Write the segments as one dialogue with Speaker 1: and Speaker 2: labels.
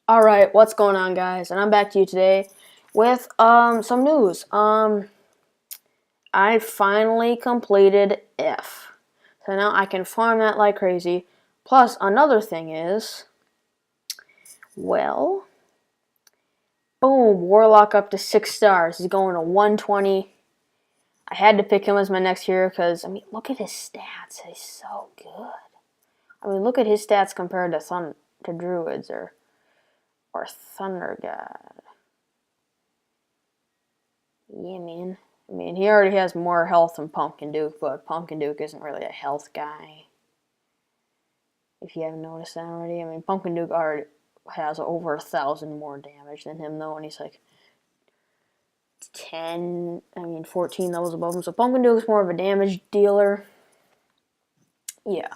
Speaker 1: Alright, what's going on, guys? And I'm back to you today with some news. I finally completed F. So now I can farm that like crazy. Plus, another thing is, well, boom, Warlock up to 6 stars. He's going to 120. I had to pick him as my next hero because, I mean, look at his stats. He's so good. I mean, look at his stats compared to Druids or Thunder God. Yeah, man. I mean, he already has more health than Pumpkin Duke, but Pumpkin Duke isn't really a health guy. If you haven't noticed that already. I mean, Pumpkin Duke already has over 1,000 more damage than him, though, and he's like 14 levels above him. So Pumpkin Duke's more of a damage dealer. Yeah.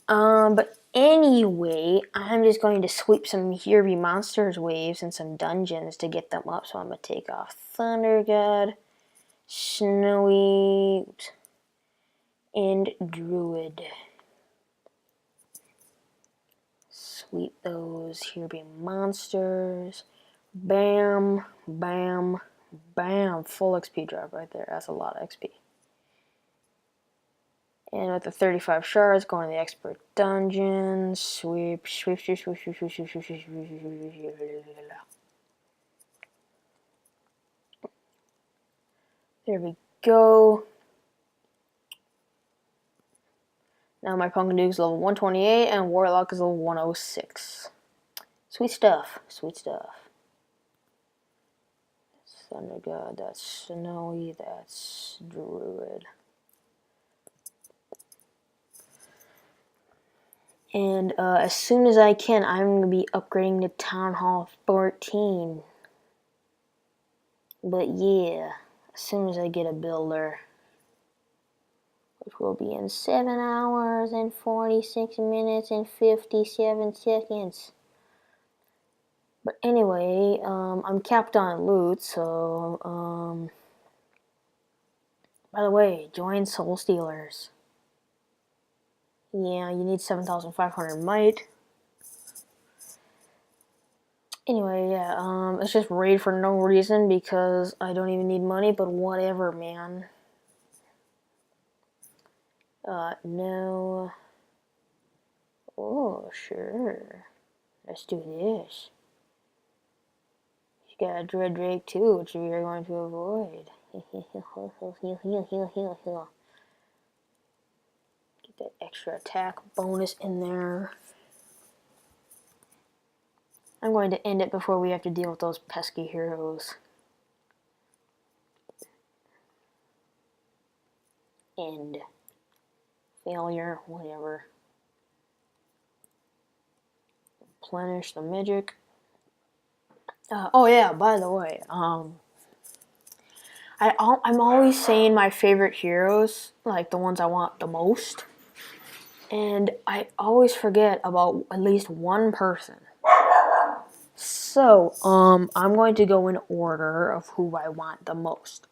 Speaker 1: But anyway, I'm just going to sweep some Herbie Monsters waves and some dungeons to get them up. So I'm going to take off Thunder God, Snowy, and Druid. Sweep those. Here be monsters. Bam, bam, bam. Full XP drop right there. That's a lot of XP. And with the 35 shards, going to the expert dungeon. Sweep, sweep, sweep, sweep, sweep, sweep, sweep, sweep, sweep, sweep. There we go. Now my Pumpkin Duke is level 128 and Warlock is level 106. Sweet stuff. Sweet stuff. Thunder God, that's Snowy, that's Druid. And as soon as I can, I'm going to be upgrading to Town Hall 14. But yeah, as soon as I get a builder, which will be in 7 hours and 46 minutes and 57 seconds. But anyway, I'm capped on loot, so, by the way, join Soul Stealers. Yeah, you need 7,500 might. Anyway, yeah, let's just raid for no reason because I don't even need money, but whatever, man. No. Oh, sure. Let's do this. You got a Dread Drake too, which we are going to avoid. Get that extra attack bonus in there. I'm going to end it before we have to deal with those pesky heroes. End. Failure, whatever. Replenish the magic. Oh yeah, by the way, I'm always saying my favorite heroes, like the ones I want the most, and I always forget about at least one person. So, I'm going to go in order of who I want the most.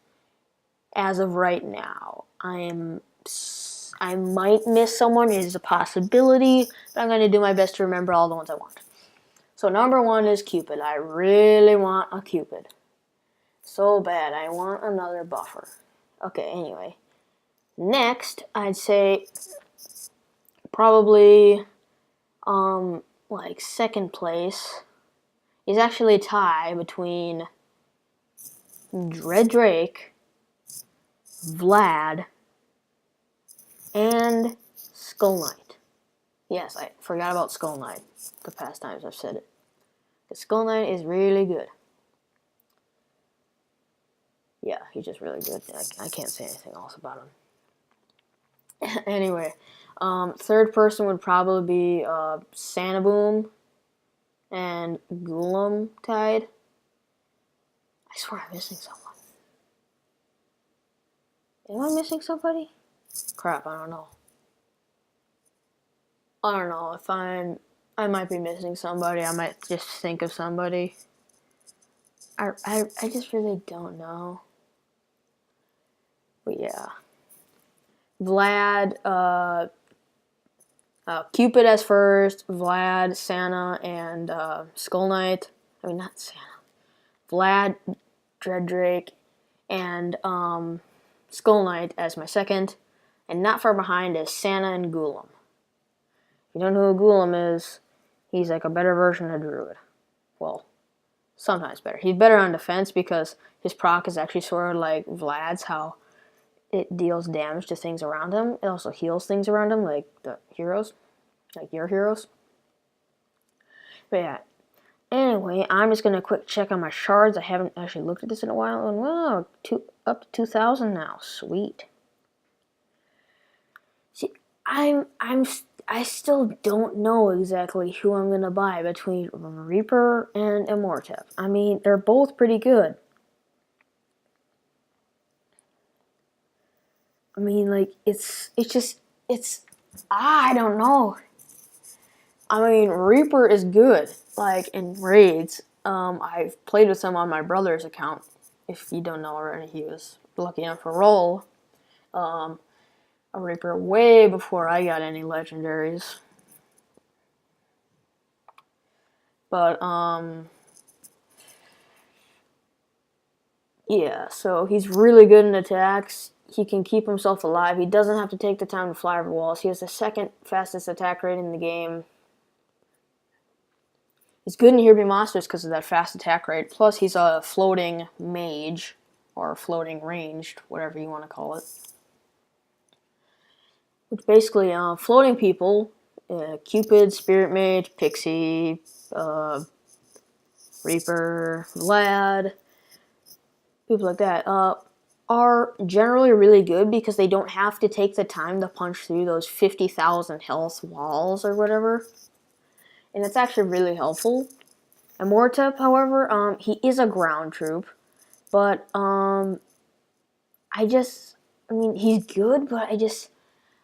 Speaker 1: As of right now, I might miss someone, it is a possibility, but I'm going to do my best to remember all the ones I want. So number 1 is Cupid. I really want a Cupid. So bad, I want another buffer. Okay, anyway. Next, I'd say probably, like second place is actually a tie between Dread Drake, Vlad, and Skull Knight. Yes, I forgot about Skull Knight the past times I've said it. The Skull Knight is really good. Yeah, he's just really good. I can't say anything else about him. Anyway, third person would probably be Sanaboom and Golem Tide. I swear I'm missing someone. Am I missing somebody? Crap, I don't know. I don't know if I might be missing somebody. I might just think of somebody. I just really don't know. But yeah. Vlad, Cupid as first, Vlad, Santa, and Skull Knight. I mean, not Santa. Vlad, Dredrake, and Skull Knight as my second. And not far behind is Santa and Golem. If you don't know who Golem is, he's like a better version of Druid. Well, sometimes better. He's better on defense because his proc is actually sort of like Vlad's, how it deals damage to things around him. It also heals things around him, like the heroes, like your heroes. But yeah. Anyway, I'm just gonna quick check on my shards. I haven't actually looked at this in a while, and wow, up to 2,000 now. Sweet. See, I still don't know exactly who I'm gonna buy between Reaper and Immortep. I mean, they're both pretty good. I mean, like, I don't know. I mean, Reaper is good, like, in raids. I've played with him on my brother's account. If you don't know already, he was lucky enough to roll a Reaper way before I got any legendaries. But, yeah, so he's really good in attacks. He can keep himself alive. He doesn't have to take the time to fly over walls. He has the second fastest attack rate in the game. He's good in Here Be Monsters because of that fast attack rate. Plus, he's a floating mage, or floating ranged, whatever you want to call it. Which basically, floating people, Cupid, Spirit Mage, Pixie, Reaper, Vlad, people like that, are generally really good because they don't have to take the time to punch through those 50,000 health walls or whatever. And it's actually really helpful. Immortep, however, he is a ground troop, but I mean, he's good, but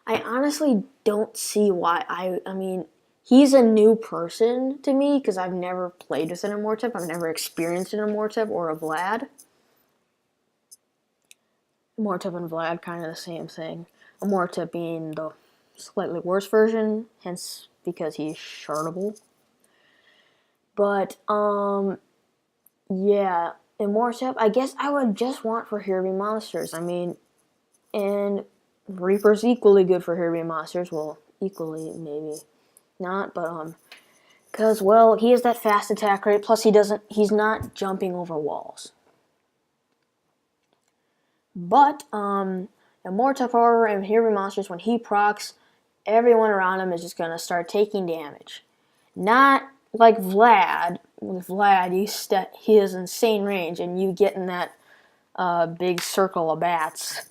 Speaker 1: I honestly don't see why. I mean, he's a new person to me because I've never played with an Immortep. I've never experienced an Immortep or a Vlad. Immortep and Vlad kind of the same thing. Immortep being the slightly worse version, hence because he's shardable. But, yeah, Immortep, I guess I would just want for Here Be Monsters. I mean, and Reaper's equally good for Here Be Monsters. Well, equally, maybe not, but, because, well, he has that fast attack rate, plus he's not jumping over walls. But, Immortep, however, and Here Be Monsters, when he procs, everyone around him is just gonna start taking damage. Not like Vlad. With Vlad, he has insane range, and you get in that big circle of bats,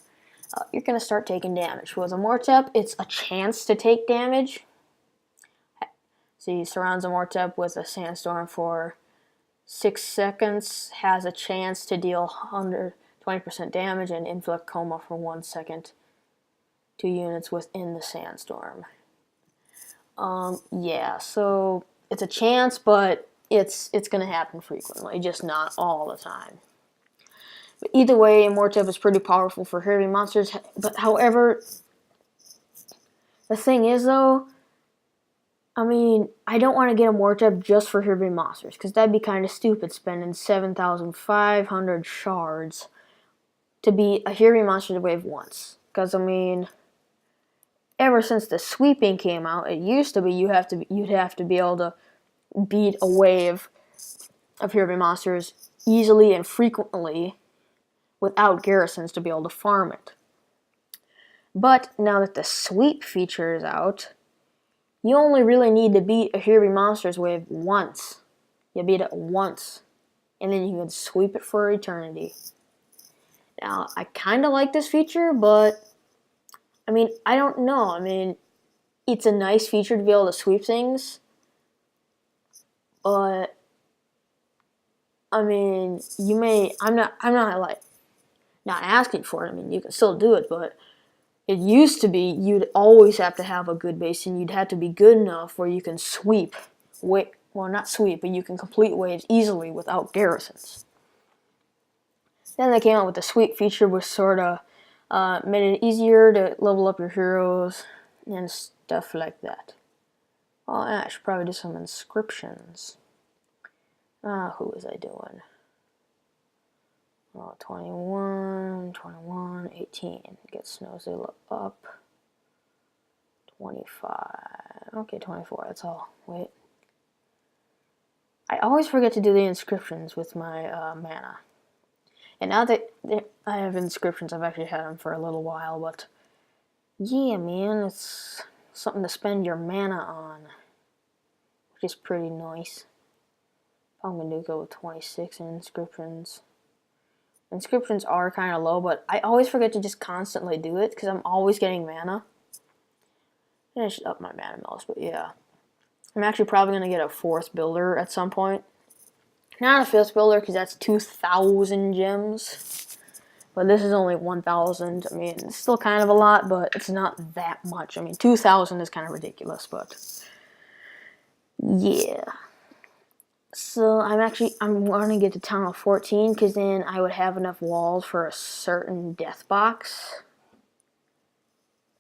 Speaker 1: you're going to start taking damage. With Immortep, it's a chance to take damage. So he surrounds Immortep with a Sandstorm for 6 seconds, has a chance to deal 120% damage, and inflict coma for 1 second to units within the Sandstorm. Yeah, so it's a chance, but it's going to happen frequently, just not all the time. But either way, Immortep is pretty powerful for Here Be Monsters. But however, the thing is though, I mean, I don't want to get Immortep just for Here Be Monsters, because that'd be kind of stupid spending 7,500 shards to beat a Here Be Monsters wave once. Because I mean, ever since the sweeping came out, it used to be you'd have to be able to beat a wave of Here Be Monsters easily and frequently without garrisons to be able to farm it. But now that the sweep feature is out, you only really need to beat a Here Be Monsters wave once. You beat it once, and then you can sweep it for eternity. Now, I kind of like this feature, but I mean, I don't know. I mean, it's a nice feature to be able to sweep things, but I mean, I'm not like not asking for it. I mean, you can still do it, but it used to be you'd always have to have a good base, and you'd have to be good enough where you can sweep, well, not sweep, but you can complete waves easily without garrisons. Then they came out with the sweep feature, which sort of made it easier to level up your heroes and stuff like that. Oh, I should probably do some inscriptions. Who was I doing? Oh, 21, 18. Get Snowzilla up. 25. Okay, 24. That's all. Wait. I always forget to do the inscriptions with my mana. And now that I have inscriptions, I've actually had them for a little while, but yeah, man, it's something to spend your mana on, which is pretty nice. I'm gonna go with 26 in inscriptions. Inscriptions are kind of low, but I always forget to just constantly do it because I'm always getting mana. And I should up my mana mills, but yeah. I'm actually probably going to get a 4th builder at some point. Not a 5th builder because that's 2,000 gems. But this is only 1,000. I mean, it's still kind of a lot, but it's not that much. I mean, 2,000 is kind of ridiculous, but yeah. So I'm going to get to town of 14 because then I would have enough walls for a certain death box.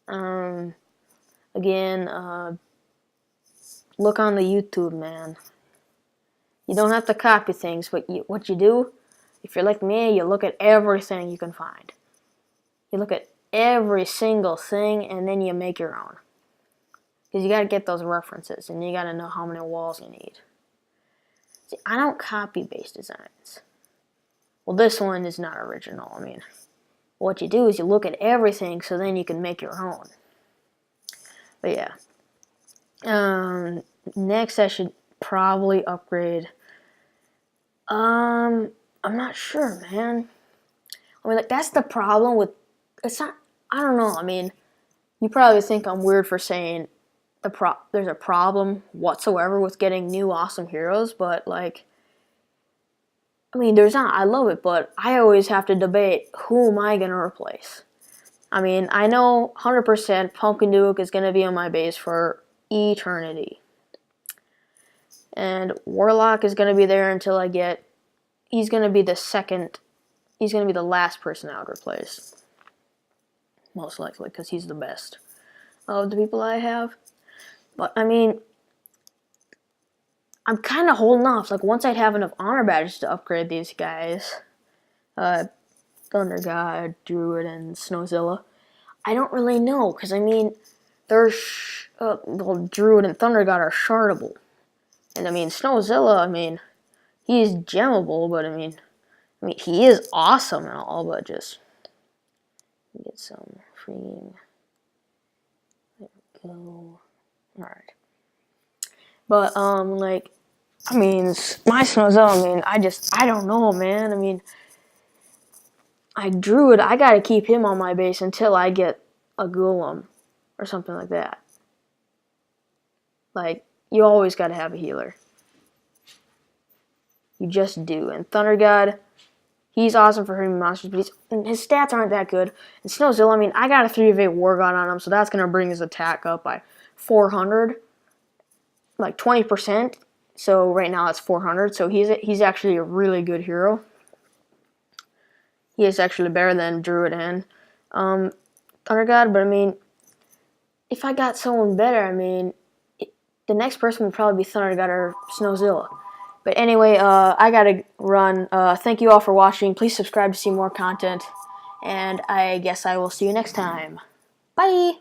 Speaker 1: Again, look on the YouTube, man. You don't have to copy things, but what you do, if you're like me, you look at everything you can find. You look at every single thing, and then you make your own. Because you got to get those references, and you got to know how many walls you need. See, I don't copy base designs. Well, this one is not original. I mean, what you do is you look at everything, so then you can make your own. But yeah. Next I should probably upgrade. I'm not sure, man. I mean, like, that's the problem with, it's not, I don't know, I mean, you probably think I'm weird for saying there's a problem whatsoever with getting new awesome heroes, but, like, I mean, there's not, I love it, but I always have to debate, who am I gonna replace? I mean, I know 100% Pumpkin Duke is gonna be on my base for eternity. And Warlock is going to be there until I get... He's going to be the second... He's going to be the last person I would replace. Most likely, because he's the best of the people I have. But, I mean... I'm kind of holding off. Like, once I'd have enough honor badges to upgrade these guys... Thunder God, Druid, and Snowzilla. I don't really know, because, I mean... well, Druid and Thunder God are shardable. And I mean, Snowzilla, I mean, he's gemmable, but I mean, he is awesome and all, but just get some freaking, there we go. Alright. But, like, I mean, my Snowzilla, I mean, I don't know, man. I mean, I gotta keep him on my base until I get a Golem or something like that. Like, you always gotta have a healer. You just do. And Thunder God, he's awesome for hurting monsters, but his stats aren't that good. And Snowzilla, I mean, I got a 3 of 8 War God on him, so that's going to bring his attack up by 400. Like 20%. So right now it's 400. So he's actually a really good hero. He is actually better than Druid and Thunder God, but I mean, if I got someone better, I mean, the next person would probably be Thunder God or Snowzilla. But anyway, I gotta run. Thank you all for watching. Please subscribe to see more content. And I guess I will see you next time. Bye!